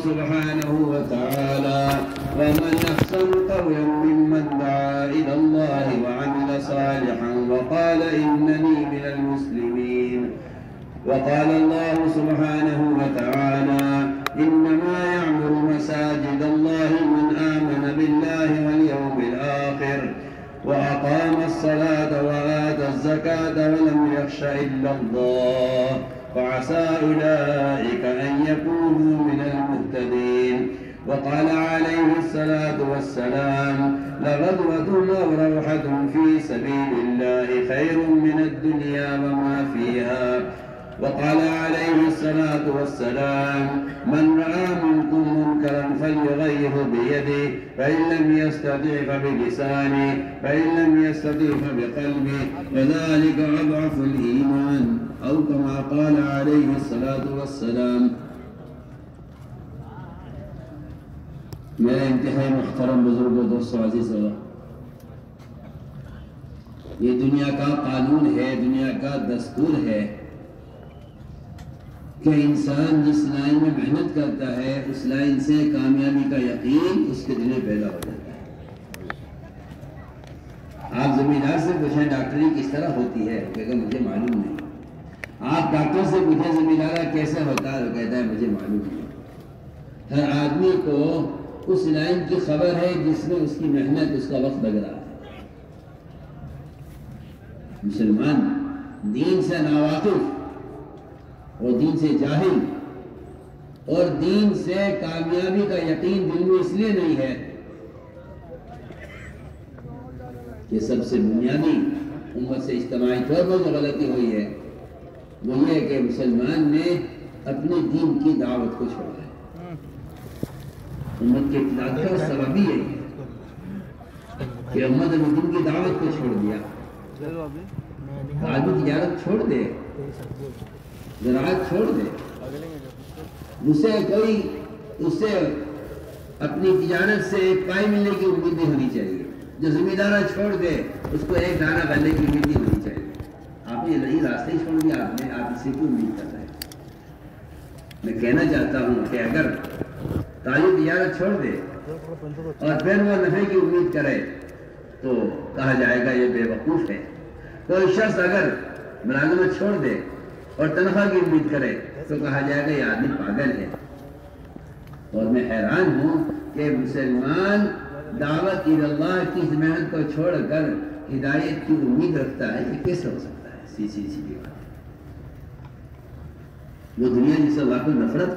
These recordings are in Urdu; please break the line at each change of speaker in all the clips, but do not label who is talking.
سبحانه وتعالى: ومن أحسن قولا ممن دعا إلى الله وعمل صالحا وقال إنني من المسلمين. وقال الله سبحانه وتعالى: إنما يعمر مساجد الله من آمن بالله واليوم الآخر وأقام الصلاة وآتى الزكاة ولم يخش إلا الله فعسى أولئك أن يكونوا من المهتدين. وقال عليه الصلاة والسلام: لغدوة أو روحة في سبيل الله خير من الدنيا وما فيها. وقال عليه الصلاة والسلام: من رأى منكم منكرا فليغيره بيده فإن لم يستطع فبلسانه فإن لم يستطع فبقلبه وذلك أضعف الإيمان، أو كما قال عليه الصلاة والسلام. میرے انتہائی محترم بزرگوں، دوستوں، عزیز ہو، یہ دنیا کا قانون ہے، دنیا کا دستور ہے کہ انسان جس لائن میں محنت کرتا ہے اس لائن سے کامیابی کا یقین اس کے دل میں پیدا ہو جاتا ہے۔ آپ زمیندار سے پوچھیں ڈاکٹری کس طرح ہوتی ہے، وہ کہے گا مجھے معلوم نہیں۔ آپ ڈاکٹر سے پوچھیں زمیندارہ کیسے ہوتا ہے، وہ کہتا ہے مجھے معلوم نہیں۔ ہر آدمی کو اس لائن کی خبر ہے جس میں اس کی محنت، اس کا وقت لگ رہا ہے۔ مسلمان دین سے ناواقف اور دین سے جاہل اور دین سے کامیابی کا یقین دل میں اس لیے نہیں ہے کہ سب سے بنیادی امت سے اجتماعی طور پر جو غلطی ہوئی ہے وہ یہ ہے کہ مسلمان نے اپنے دین کی دعوت کو چھوڑا ہے۔ امت کے ابتداء کا سبب ہی یہی ہے کہ امت نے دین کی دعوت کو چھوڑ دیا۔ آدمی تجارت چھوڑ دے، زراعت چھوڑ دے، اسے اپنی تجارت سے ایک پائی ملنے کی امید نہیں ہونی چاہیے۔ جو زمیندارہ چھوڑ دے اس کو ایک دانہ بننے کی امید نہیں ہونی چاہیے۔ آپ نے نئی راستے چھوڑ دیا، آپ اسی کی امید کر رہے ہیں۔ میں کہنا چاہتا ہوں کہ اگر تاجر تجارت چھوڑ دے اور پھر وہ نفع کی امید کرے تو کہا جائے گا یہ بے وقوف ہے۔ کوئی شخص اگر ملازمت چھوڑ دے اور تنخواہ کی امید کرے تو کہا جائے گا یہ آدمی پاگل ہے۔ اور میں حیران ہوں کہ مسلمان دعوت اللہ کی محنت کو چھوڑ کر ہدایت کی امید رکھتا ہے، یہ کیسے ہو سکتا ہے؟ سیدھی بات ہے۔ وہ دنیا جس سے اللہ کو نفرت ہے،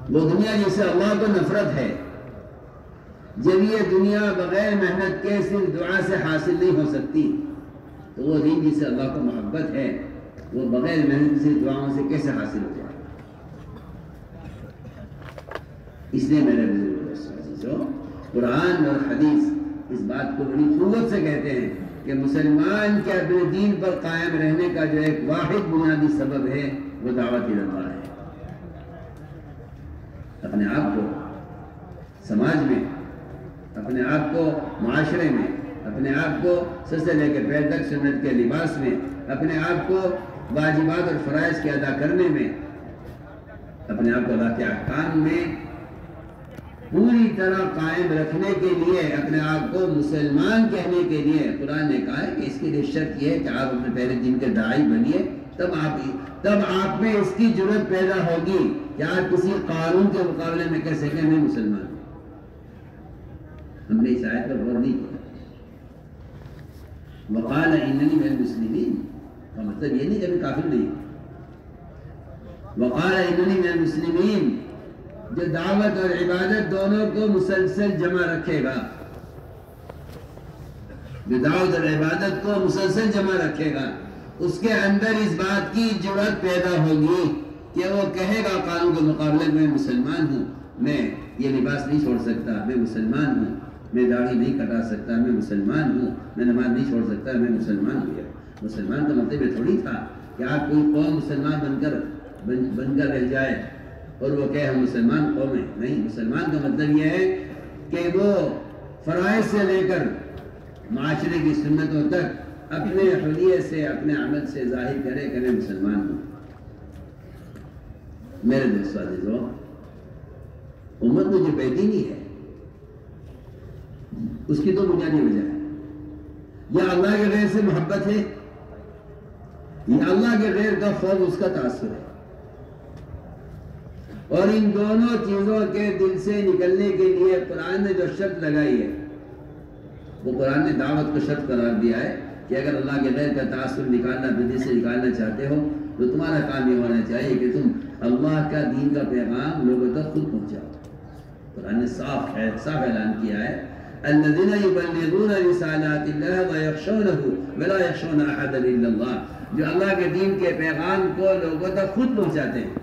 وہ دنیا جس سے اللہ کو نفرت ہے، جب یہ دنیا بغیر محنت کے صرف دعا سے حاصل نہیں ہو سکتی تو وہ دین جس سے اللہ کو محبت ہے وہ بغیر محنت سے دعاؤں سے کیسے حاصل ہو جائے؟ اس لیے میرے بزرگوں، قرآن اور حدیث اس بات کو بڑی قوت سے کہتے ہیں کہ مسلمان کے اپنے دین پر قائم رہنے کا جو ایک واحد بنیادی سبب ہے وہ دعوت اللہ ہے۔ اپنے آپ کو سماج میں، اپنے آپ کو معاشرے میں، اپنے آپ کو سر سے لے کے پیر تک سنت کے لباس میں، اپنے آپ کو واجبات اور فرائض کے ادا کرنے میں، اپنے آپ کو اللہ کے احکام میں پوری طرح قائم رکھنے کے لیے، اپنے آپ کو مسلمان کہنے کے لیے قرآن نے کہا ہے کہ اس کے لیے شرط یہ ہے کہ آپ اپنے پہلے دین کے داعی بنیے، تب آپ میں اس کی جرات پیدا ہوگی کہ آپ کسی قانون کے مقابلے میں کہہ سکیں میں مسلمان ہوں۔ ہم نے اس آیت پر غور نہیں کیا۔ وقال اننی من المسلمین کا مطلب یہ نہیں کہ میں کافر نہیں ہوں۔ وقال اننی من المسلمین جو دعوت اور عبادت دونوں کو مسلسل جمع رکھے گا، جو دعوت اور عبادت کو مسلسل جمع رکھے گا، اس کے اندر اس بات کی جرات پیدا ہوگی کہ وہ کہے گا قانون کے مقابلے میں مسلمان ہوں، میں یہ لباس نہیں چھوڑ سکتا، میں مسلمان ہوں، میں داڑھی نہیں کٹا سکتا، میں مسلمان ہوں، میں نماز نہیں چھوڑ سکتا، میں مسلمان ہوں۔ مسلمان کا مطلب یہ تھوڑی تھا کہ آپ کوئی قوم مسلمان بن کر رہ جائے اور وہ کہے ہم مسلمان قوم ہیں۔ نہیں، مسلمان کا مطلب یہ ہے کہ وہ فرائض سے لے کر معاشرے کی سنتوں تک اپنے حلیے سے، اپنے عمل سے ظاہر کرے کہ میں مسلمان ہوں۔ میرے دوست عزیزوں، امت میں جو بے دینی ہے اس کی تو بنیادی وجہ ہے یا اللہ کے غیر سے محبت ہے یا اللہ کے غیر کا خوف اس کا تاثر ہے، اور ان دونوں چیزوں کے دل سے نکلنے کے لیے قرآن نے جو شرط لگائی ہے وہ قرآن نے دعوت کو شرط قرار دیا ہے کہ اگر اللہ کے غیر کا تاثر نکالنا، دل سے نکالنا چاہتے ہو تو تمہارا کام یہ ہونا چاہیے کہ تم اللہ کا دین کا پیغام لوگوں تک خود پہنچاؤ۔ قرآن نے صاف اعلان کیا ہے الذین یبلغون رسالات اللہ ویخشونہ ولا یخشون احدا الا اللہ، جو اللہ کے دین کے پیغام کو لوگوں تک خود پہنچاتے ہیں،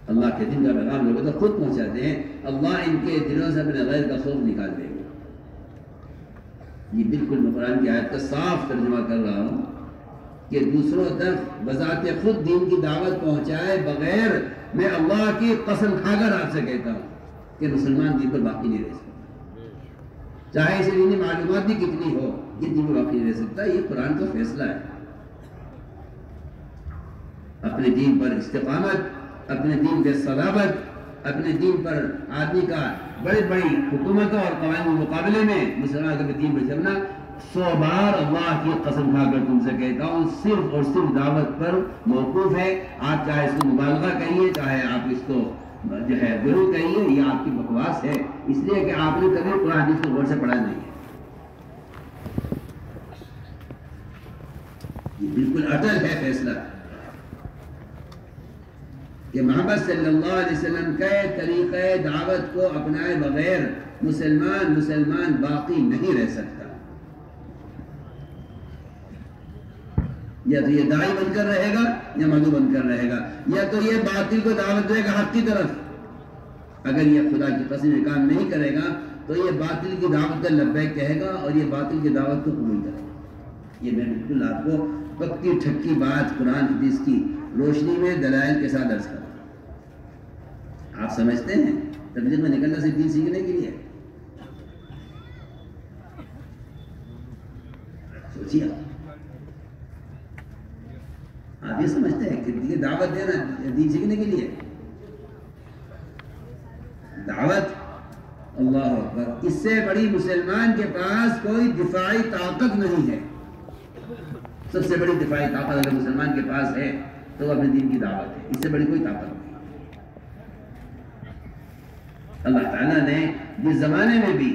اللہ کے دین کا پیغام لوگوں تک خود پہنچاتے ہیں، اللہ ان کے دلوں سے اپنے غیر کا خوف نکال دے گا۔ یہ بالکل میں قرآن کی آیت کا صاف ترجمہ کر رہا ہوں کہ دوسروں تک بذات خود دین کی دعوت پہنچائے بغیر، میں اللہ کی قسم کھا کر آپ سے کہتا ہوں کہ مسلمان دین پر باقی نہیں رہ سکتا، چاہے اسے دینی معلومات بھی کتنی ہو، یہ دین پر باقی نہیں رہ سکتا۔ یہ قرآن کا فیصلہ ہے۔ اپنے دین پر استقامت، اپنے دین کے صلابت، اپنے دین پر آدمی کا بڑی بڑی حکومتوں اور قوانین کے مقابلے میں مسلمان کے دین پر چلنا، 100 بار اللہ کی قسم کھا کر تم سے کہتا ہوں، صرف اور صرف دعوت پر موقوف ہے۔ آپ چاہے اس کو مبالغہ کہیے، چاہے آپ اس کو جو ہے گرو کہیے، یہ آپ کی بکواس ہے، اس لیے کہ آپ نے کبھی قرآن حدیث کو غور سے پڑھا نہیں ہے۔ یہ بالکل اٹل ہے فیصلہ کہ محمد صلی اللہ علیہ وسلم کے طریقہ دعوت کو اپنائے بغیر مسلمان باقی نہیں رہ سکتا۔ یا تو یہ داعی بن کر رہے گا یا مدعو بن کر رہے گا، یا تو یہ باطل کو دعوت دے گا حق کی طرف۔ اگر یہ خدا کی قسم یہ کام نہیں کرے گا تو یہ باطل کی دعوت کا لبیک کہے گا اور یہ باطل کی دعوت کو قبول کرے گا۔ یہ میں بالکل آپ کو پکی ٹھکی بات قرآن حدیث کی روشنی میں دلائل کے ساتھ عرض کروں۔ آپ سمجھتے ہیں تبلیغ میں نکلنا صرف دین سیکھنے کے لیے؟ سوچیے آپ یہ سمجھتے ہیں کہ دعوت دینا دین سیکھنے کے لیے؟ دعوت، اللہ اکبر، اس سے بڑی مسلمان کے پاس کوئی دفاعی طاقت نہیں ہے۔ سب سے بڑی دفاعی طاقت اگر مسلمان کے پاس ہے تو وہ اپنے دین کی دعوت ہے، اس سے بڑی کوئی طاقت نہیں۔ اللہ تعالیٰ نے جس زمانے میں بھی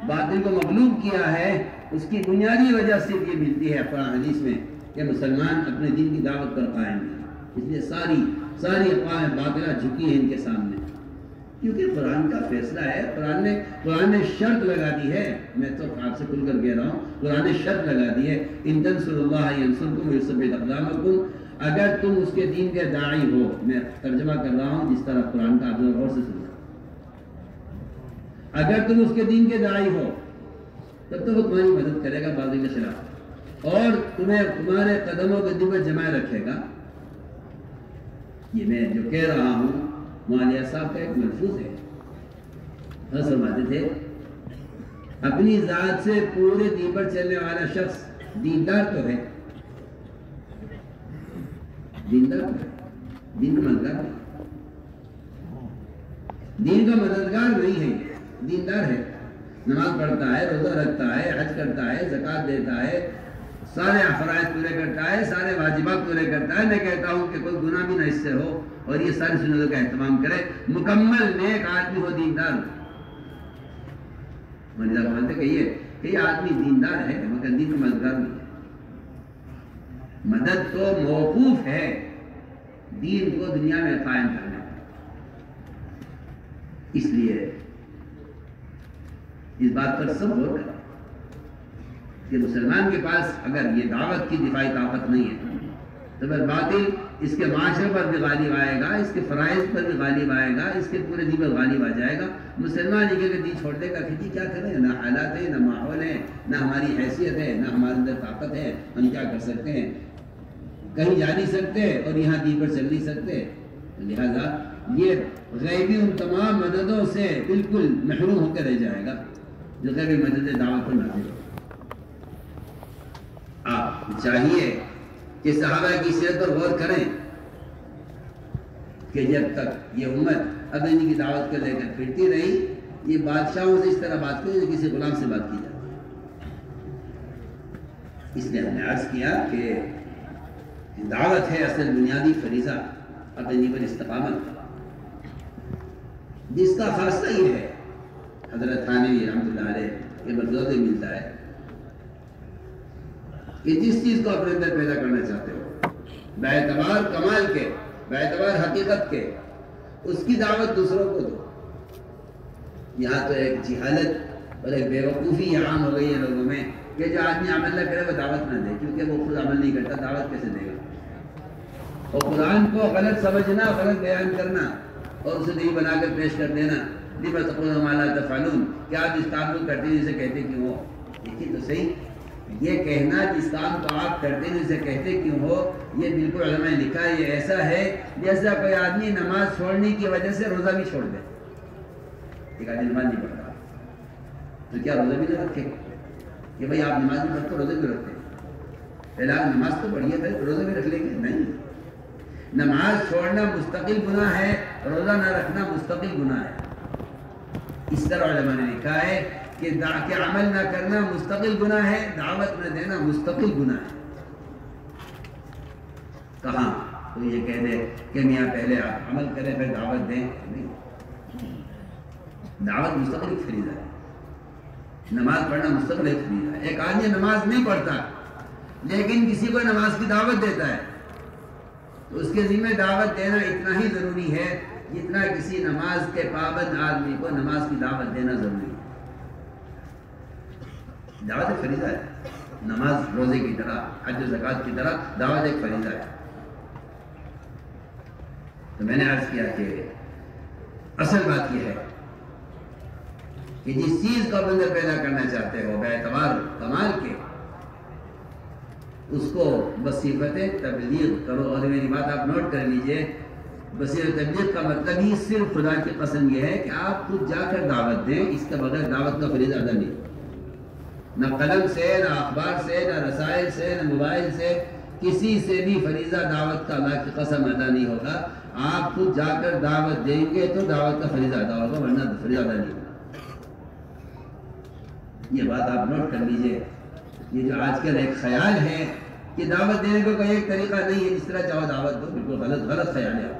باطل کو مغلوب کیا ہے، اس کی بنیادی وجہ صرف یہ ملتی ہے قرآن حدیث میں کہ مسلمان اپنے دین کی دعوت پر قائم ہیں۔ اس لیے ساری اقوام باطلہ جھکی ہیں ان کے سامنے، کیونکہ قرآن کا فیصلہ ہے۔ قرآن نے شرط لگا دی ہے، میں تو آپ سے کھل کر کہہ رہا ہوں، قرآن نے شرط لگا دی ہے ان تنصروا اللہ ینصرکم ویثبت اقدامکم۔ اگر تم اس کے دین کے داعی ہو، میں ترجمہ کر رہا ہوں جس طرح قرآن کا آپ غور سے سنیں، اگر تم اس کے دین کے داعی ہو تب تو وہ تمہاری مدد کرے گا باطل کے خلاف، اور تمہیں تمہارے قدموں کے دل پر جمائے رکھے گا۔ یہ میں جو کہہ رہا ہوں مولانا صاحب کا ایک ملفوظ ہے، وہ فرماتے تھے اپنی ذات سے پورے دین پر چلنے والا شخص دیندار تو ہے، دین کا مددگار ہے، دین کا مددگار نہیں ہے، دیندار ہے، نماز پڑھتا ہے، روزہ رکھتا ہے، حج کرتا ہے، زکوٰۃ دیتا ہے، سارے فرائض پورے کرتا ہے، سارے واجبات پورے کرتا ہے۔ میں کہتا ہوں کہ کوئی گناہ بھی نہ اس سے ہو اور یہ ساری سنتوں کا اہتمام کرے، مکمل نیک آدمی ہو، دیندار ہو۔ مانتے کہیے کہ یہ آدمی دیندار ہے مگر دین کا مددگار نہیں ہے۔ مدد تو موقوف ہے دین کو دنیا میں قائم کرنے پر۔ اس لیے اس بات پر سب غور کریں کہ مسلمان کے پاس اگر یہ دعوت کی دفاعی طاقت نہیں ہے تو پھر باطل اس کے معاشرے پر بھی غالب آئے گا، اس کے فرائض پر بھی غالب آئے گا، اس کے پورے دین پر غالب آ جائے گا۔ مسلمان یہ کہ دین چھوڑ دے گا کہ کیا کریں، نہ حالات ہے، نہ ماحول ہے، نہ ہماری حیثیت ہے، نہ ہمارے اندر طاقت ہے، ہم کیا کر سکتے ہیں، کہیں جا نہیں سکتے اور یہاں دین پر چل نہیں سکتے۔ لہذا یہ غیبی ان تمام مددوں سے بالکل محروم ہو کے رہ جائے گا جو غیبی مدد دعوت پر نازل ہو۔ آپ چاہیے کہ صحابہ کی سیرت پر غور کریں کہ جب تک یہ امت اپنی کی دعوت کو لے کر پھرتی رہی، یہ بادشاہوں سے اس طرح بات کی جیسے کسی غلام سے بات کی جاتی ہے۔ اس لیے ہم نے عرض کیا کہ دعوت ہے اصل بنیادی فریضہ اپنی پر استقامت، جس کا خاصہ یہ ہے حضرت تھانوی رحمۃ اللہ علیہ کے بدولت ملتا ہے کہ جس چیز کو اپنے اندر پیدا کرنا چاہتے ہو باعتبار کمال کے، باعتبار حقیقت کے، اس کی دعوت دوسروں کو دو۔ یہاں تو ایک جہالت اور ایک بے وقوفی یہ عام ہو گئی ہے لوگوں میں کہ جو آدمی عمل نہ کرے وہ دعوت نہ دے، کیونکہ وہ خود عمل نہیں کرتا، دعوت کیسے دے گا؟ اور قرآن کو غلط سمجھنا، غلط بیان کرنا اور اسے دلیل بنا کر پیش کر دینا، لِمَ تَقُولُونَ مَا لَا تَفْعَلُونَ، کیا آپ جس کام کو کرتے ہیں جسے کہتے کیوں ہو؟ دیکھیے تو صحیح، یہ کہنا جس کام کو آپ کرتے ہیں جسے کہتے کیوں ہو، یہ بالکل علماء نے لکھا ہے یہ ایسا ہے جیسا کوئی آدمی نماز چھوڑنے کی وجہ سے روزہ بھی چھوڑ دے۔ ایک آدمی نماز نہیں پڑھتا تو کیا روزہ بھی نہ رکھے کہ بھائی آپ نماز بھی پڑھتے روزہ بھی رکھتے؟ پہلے آپ نماز تو پڑھیے پھر روزہ بھی رکھ لیں گے؟ نہیں، نماز چھوڑنا مستقل گناہ ہے، روزہ نہ رکھنا مستقل گناہ ہے۔ اس طرح علماء نے لکھا ہے کہ عمل نہ کرنا مستقل گناہ ہے، دعوت نہ دینا مستقل گناہ ہے۔ کہاں تو یہ کہہ دے کہ میاں پہلے آپ عمل کریں پھر دعوت دیں؟ نہیں، دعوت مستقل فریضہ ہے، نماز پڑھنا مستقل ایک فریضہ ہے۔ ایک آدمی نماز نہیں پڑھتا لیکن کسی کو نماز کی دعوت دیتا ہے تو اس کے ذمہ دعوت دینا اتنا ہی ضروری ہے جتنا کسی نماز کے پابند آدمی کو نماز کی دعوت دینا ضروری ہے۔ دعوت ایک فریضہ ہے، نماز روزے کی طرح، حج و زکوٰۃ کی طرح دعوت ایک فریضہ ہے۔ تو میں نے عرض کیا کہ اصل بات یہ ہے کہ جس چیز کو اندر پیدا کرنا چاہتے ہو باعتبار کمال کے، اس کو بصیرت تبلیغ کرو۔ اور میری بات آپ نوٹ کر لیجئے، بصیرت تبلیغ کا مطلب ہی صرف خدا کی قسم یہ ہے کہ آپ خود جا کر دعوت دیں، اس کے بغیر دعوت کا فریضہ ادا نہیں۔ نہ قلم سے، نہ اخبار سے، نہ رسائل سے، نہ موبائل سے، کسی سے بھی فریضہ دعوت کا اللہ کی قسم ادا نہیں ہوگا۔ آپ خود جا کر دعوت دیں گے تو دعوت کا فریضہ ادا ہوگا، ورنہ فریضہ ادا نہیں ہوگا۔ یہ بات آپ نوٹ کر لیجئے۔ یہ جو آج کل ایک خیال ہے کہ دعوت دینے کو کوئی ایک طریقہ نہیں ہے، جس طرح چاہو دعوت دو، بالکل غلط خیال ہے۔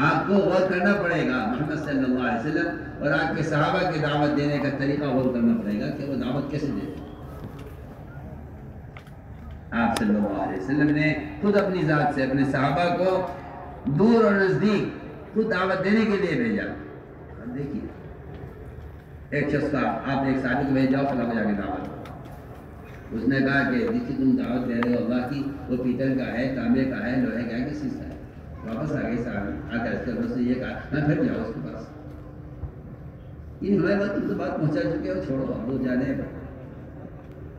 آپ کو غور کرنا پڑے گا محمد صلی اللہ علیہ وسلم اور آپ کے صحابہ کی دعوت دینے کا طریقہ غور کرنا پڑے گا کہ وہ دعوت کیسے دیتے۔ آپ صلی اللہ علیہ وسلم نے خود اپنی ذات سے اپنے صحابہ کو دور اور نزدیک خود دعوت دینے کے لیے بھیجا۔ اب دیکھیے، ایک شخص کا آپ ایک صحابی کو بھیج جاؤ فلاں کو جا کے دعوت دو۔ اس نے کہا کہ جس کی تم دعوت دے رہے ہو اللہ کی، وہ پیتل کا ہے، تانبے کا ہے، لوہے کا ہے، کس چیز کا ہے؟ واپس آ گئے صاحب، آ کر اس کے دوست نے یہ کہا میں پھر جاؤ اس کے پاس، ہمارے بات تم تو بات پہنچا چکے ہو، چھوڑو اب وہ جانے،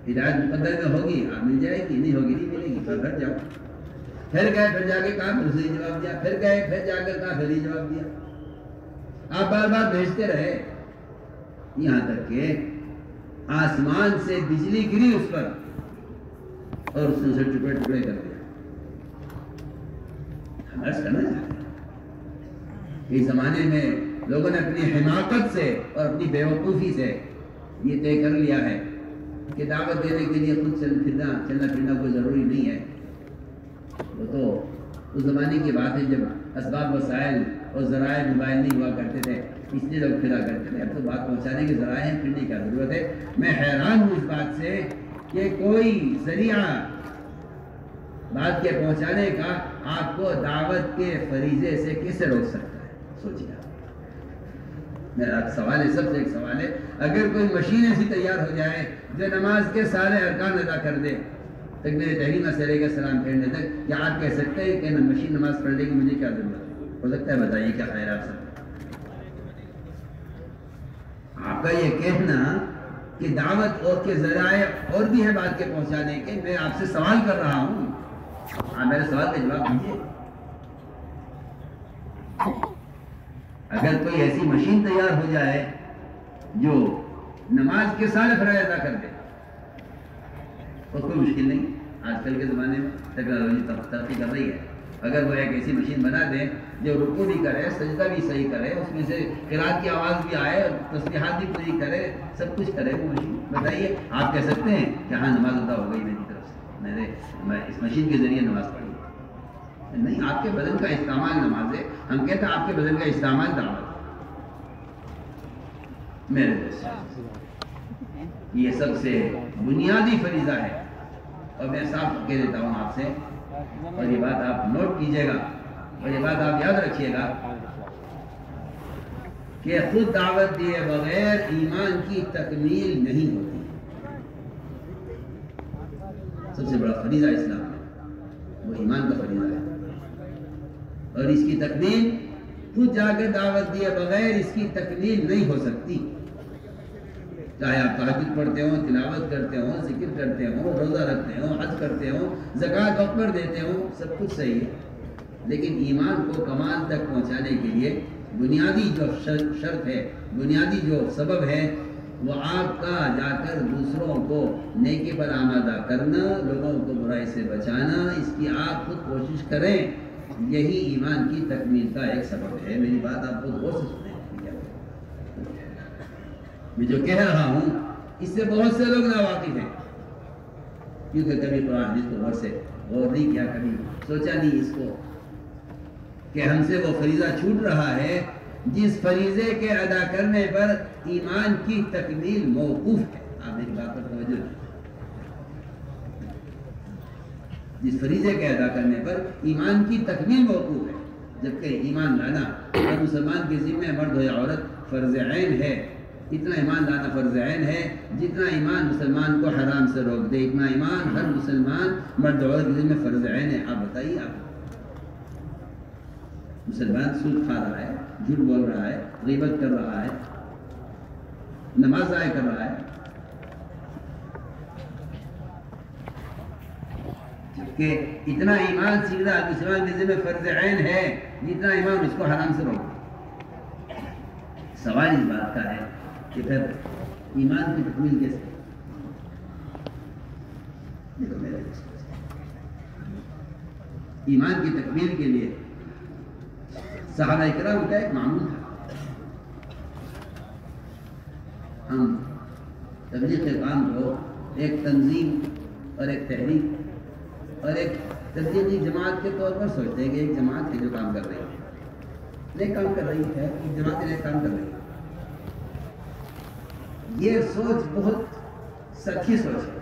ہدایت مقدر میں ہوگی آپ مل جائے گی، نہیں ہوگی نہیں ملے گی، پھر جاؤ۔ پھر گئے، پھر جا کے کہا، پھر اسے جواب دیا، پھر گئے، پھر جا کر کہا، پھر ہی جواب دیا۔ آپ بار بار بھیجتے رہے یہاں تک کہ آسمان سے بجلی گری اس پر اور اس نے اسے ٹکڑے ٹکڑے کر دیا۔ ہم عرض کرنا چاہتے ہیں اس زمانے میں لوگوں نے اپنی حماقت سے اور اپنی بے وقوفی سے یہ طے کر لیا ہے کہ دعوت دینے کے لیے خود چلنا پھرنا کوئی ضروری نہیں ہے۔ وہ تو اس زمانے کی بات ہے جب اسباب وسائل اور ذرائع موبائل نہیں ہوا کرتے تھے، اس لیے لوگ پھرا کرتے تھے۔ اب تو بات پہنچانے کے ذرائع ہیں، پھرنے کی ضرورت ہے۔ میں حیران ہوں اس بات سے کہ کوئی ذریعہ بات کے پہنچانے کا آپ کو دعوت کے فریضے سے کیسے روک سکتا ہے؟ سوچیے آپ۔ میرا سوال ہے، سب سے ایک سوال ہے، اگر کوئی مشین ایسی تیار ہو جائے جو نماز کے سارے ارکان ادا کر دے، تکبیر تحریمہ سے لے کے سلام پھیرنے تک، کیا آپ کہہ سکتے ہیں کہ مشین نماز پڑھ لے گی، مجھے کیا ضرورت ہے؟ ہو سکتا ہے؟ بتائیے کیا خیر آپ سب۔ آپ کا یہ کہنا کہ دعوت اور کے ذرائع اور بھی ہیں بات کے پہنچانے کے، میں آپ سے سوال کر رہا ہوں، آپ میرے سوال کا جواب دیجیے۔ اگر کوئی ایسی مشین تیار ہو جائے جو نماز کے سارے فرائض ادا کر دے تو کوئی مشکل نہیں، آج کل کے زمانے میں ٹیکنالوجی ترقی کر رہی ہے. اگر وہ ایک ایسی مشین بنا دیں جو رکوع بھی کرے, سجدہ بھی صحیح کرے, اس میں سے قرات کی آواز بھی آئے, تسبیحات بھی پوری کرے, سب کچھ کرے وہ مشین, بتائیے آپ کہہ سکتے ہیں کہ ہاں نماز ادا ہو گئی میری طرف سے, میں اس مشین کے ذریعے نماز پڑھی؟ نہیں, آپ کے بدن کا استعمال نماز ہے. ہم کہتے ہیں آپ کے بدن کا استعمال دعوت. میرے دوست, یہ سب سے بنیادی فریضہ ہے. اور میں صاف کہہ دیتا ہوں آپ سے, اور یہ بات آپ نوٹ کیجئے گا, اور یہ بات آپ یاد رکھیے گا کہ خود دعوت دیے بغیر ایمان کی تکمیل نہیں ہوتی. سب سے بڑا فریضہ اسلام میں وہ ایمان کا فریضہ ہے, اور اس کی تکمیل خود جا کے دعوت دیے بغیر اس کی تکمیل نہیں ہو سکتی. چاہے آپ تہجد پڑھتے ہوں, تلاوت کرتے ہوں, ذکر کرتے ہوں, روزہ رکھتے ہوں, حج کرتے ہوں, زکوٰۃ وقت پر دیتے ہوں, سب کچھ صحیح ہے, لیکن ایمان کو کمال تک پہنچانے کے لیے بنیادی جو شرط ہے, بنیادی جو سبب ہے, وہ آپ کا جا کر دوسروں کو نیکی پر آمادہ کرنا, لوگوں کو برائی سے بچانا, اس کی آپ خود کوشش کریں. یہی ایمان کی تکمیل کا ایک سبب ہے. میری بات آپ خود غور سے سنیں. میں جو کہہ رہا ہوں اس سے بہت سے لوگ ناواقف ہیں, کیونکہ کبھی قرآن حدیث کو غور نہیں کیا, کبھی سوچا نہیں اس کو کہ ہم سے وہ فریضہ چھوٹ رہا ہے جس فریضے کے ادا کرنے پر ایمان کی تکمیل موقوف ہے. آپ میری بات پر توجہ دیں. جس فریضے کے ادا کرنے پر ایمان کی تکمیل موقوف ہے, جبکہ ایمان لانا ہر مسلمان کے ذمہ, مرد ہو یا عورت, فرض عین ہے. اتنا ایمان لانا فرض عین ہے جتنا ایمان مسلمان کو حرام سے روک دے, اتنا ایمان ہر مسلمان مرد عورت کے ذمہ فرض عین ہے. آپ بتائیے, آپ مسلمان سود کھا رہا ہے, جھوٹ بول رہا ہے, غیبت کر رہا ہے, نماز ضائع کر رہا ہے, کہ اتنا ایمان سیدھا مسلمان کے ذمہ فرض عین ہے جتنا ایمان اس کو حرام سے روک دے. سوال اس بات کا ہے کہ پھر ایمان کی تکمیل کیسے؟ دیکھو میرے ایمان کی تکمیل کے لیے صحابہ کرام کا ایک معمول تھا. ہم تبلیغ کے کام کو ایک تنظیم اور ایک تحریک اور ایک تبلیغی جماعت کے طور پر سوچتے ہیں کہ ایک جماعت ہے جو کام کر رہی ہے, نیک کام کر رہی ہے, ایک جماعت نیک کام کر رہی ہے. یہ سوچ بہت سچی سوچ ہے,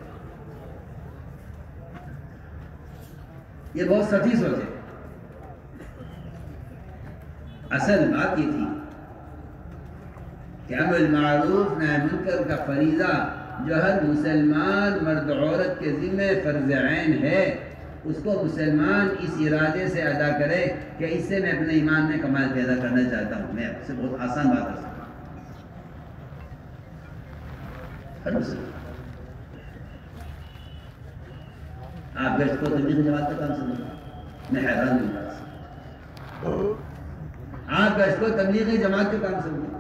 یہ بہت سچی سوچ ہے. اصل بات یہ تھی کہ امر بالمعروف نہی عن منکر کا فریضہ جو ہر مسلمان مرد عورت کے ذمہ فرض عین ہے, اس کو مسلمان اس ارادے سے ادا کرے کہ اس سے میں اپنے ایمان میں کمال پیدا کرنا چاہتا ہوں. میں آپ سے بہت آسان بات کر سکتا ہوں. آپ اس کو تبلیغ جماعت کا کام سمجھیں, میں حیران ہوں. آپ اس کو تبلیغی جماعت کا کام سمجھیں.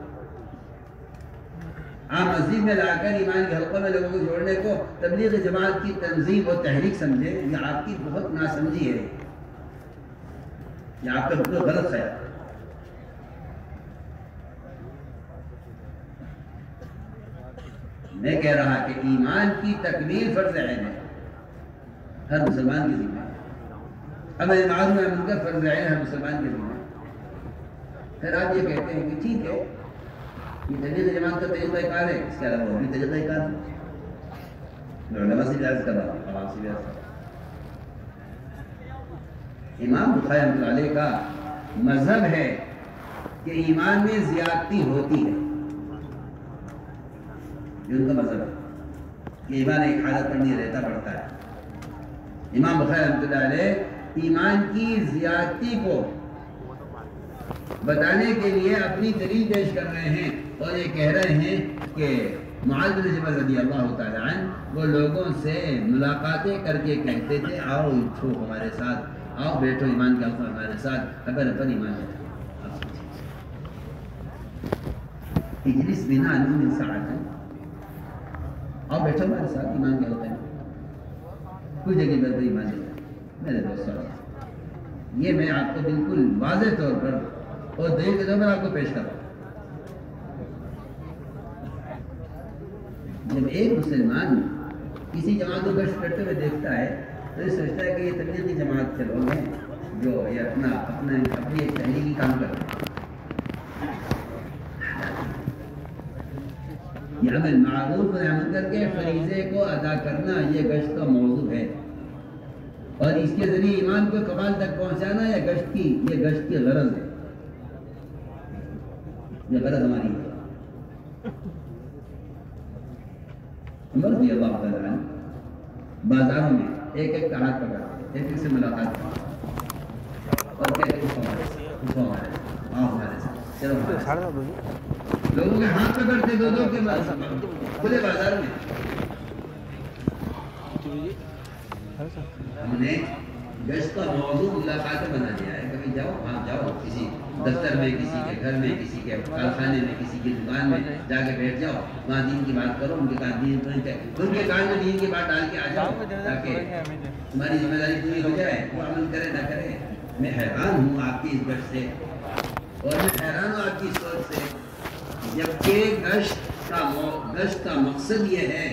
آپ مسجد میں لا کر ایمان کے حلقوں میں لوگوں کو جوڑنے کو تبلیغی جماعت کی تنظیم اور تحریک سمجھے, یہ آپ کی بہت ناسمجھی ہے, یہ آپ کا بالکل غلط خیال ہے. میں کہہ رہا کہ ایمان کی تکمیل فرض عین ہے, ہر مسلمان کی ذمہ ہے. امر معروف نہی عن منکر فرض عین ہر مسلمان کی ذمہ ہے. پھر آپ یہ کہتے ہیں کہ ٹھیک ہے, یہ تبلیغ جماعت کا طریقہ کار ہے, اس کے علاوہ اور بھی طریقہ کار ہے. میں علماء سے بھی عرض کر رہا ہوں, عوام سے بھی عرض کر رہا ہوں. امام بخاری رحمۃ اللہ علیہ کا مذہب ہے کہ ایمان میں زیادتی ہوتی ہے. یہ ان کا مذہب ہے کہ ایمان ایک حالت پر نہیں رہتا, پڑتا ہے. امام بخاری رحمۃ اللہ علیہ ایمان کی زیادتی کو بتانے کے لیے اپنی دلیل پیش کر رہے ہیں, اور یہ کہہ رہے ہیں کہ معاذ بن جبل رضی اللہ تعالیٰ عنہ وہ لوگوں سے ملاقاتیں کر کے کہتے تھے, آؤ اٹھو ہمارے ساتھ, آؤ بیٹھو ایمان کے حلقوں ہمارے ساتھ, اگر اپن ایمان ہے اجلس بنا من ساعۃ, آؤ بیٹھو ہمارے ساتھ ایمان کے حلقے میں. کچھ جگہ پر کوئی ایمان نہیں ہے میرے دوستوں. یہ میں آپ کو بالکل واضح طور پر اور دلیل کے طور پر آپ کو پیش کرتا ہوں. جب ایک مسلمان کسی جماعت کو گشت کرتے ہوئے دیکھتا ہے تو یہ سوچتا ہے کہ یہ تبلیغی جماعت کے لوگ ہیں جو یہ اپنی ایک تحریکی کام کرتے ہیں. یہ عمل معروف و منکر کے فریضے کو ادا کرنا یہ گشت کا موضوع ہے، اور اس کے ذریعے ایمان کو کمال تک پہنچانا یہ گشت کی غرض ہے. یہ غرض ہماری ہے. عمر رضی اللہ تعالیٰ عنہ بازاروں میں ایک ایک کا ہاتھ پکڑتے، ایک ایک سے ملاقات کرتے اور کہتے اٹھو ہمارے ساتھ، آؤ ہمارے ساتھ، چلو ہمارے ساتھ. لوگوں کے ہاتھ پکڑتے دو کے کھلے بازار میں. ہم نے گشت کا موضوع ملاقاتیں بنا دیا ہے. کبھی جاؤ وہاں جاؤ، کسی دفتر میں، کسی کے گھر میں، کسی کے کارخانے میں، کسی کی دکان میں جا کے بیٹھ جاؤ، وہاں دین کی بات کرو، ان کے کان میں دین کی بات ڈال کے آ جاؤ تاکہ تمہاری ذمہ داری پوری ہو جائے. وہ عمل کرے نہ کرے. میں حیران ہوں آپ کی اس گشت سے، اور میں حیران ہوں آپ کی سوچ سے، جبکہ گشت کا مقصد یہ ہے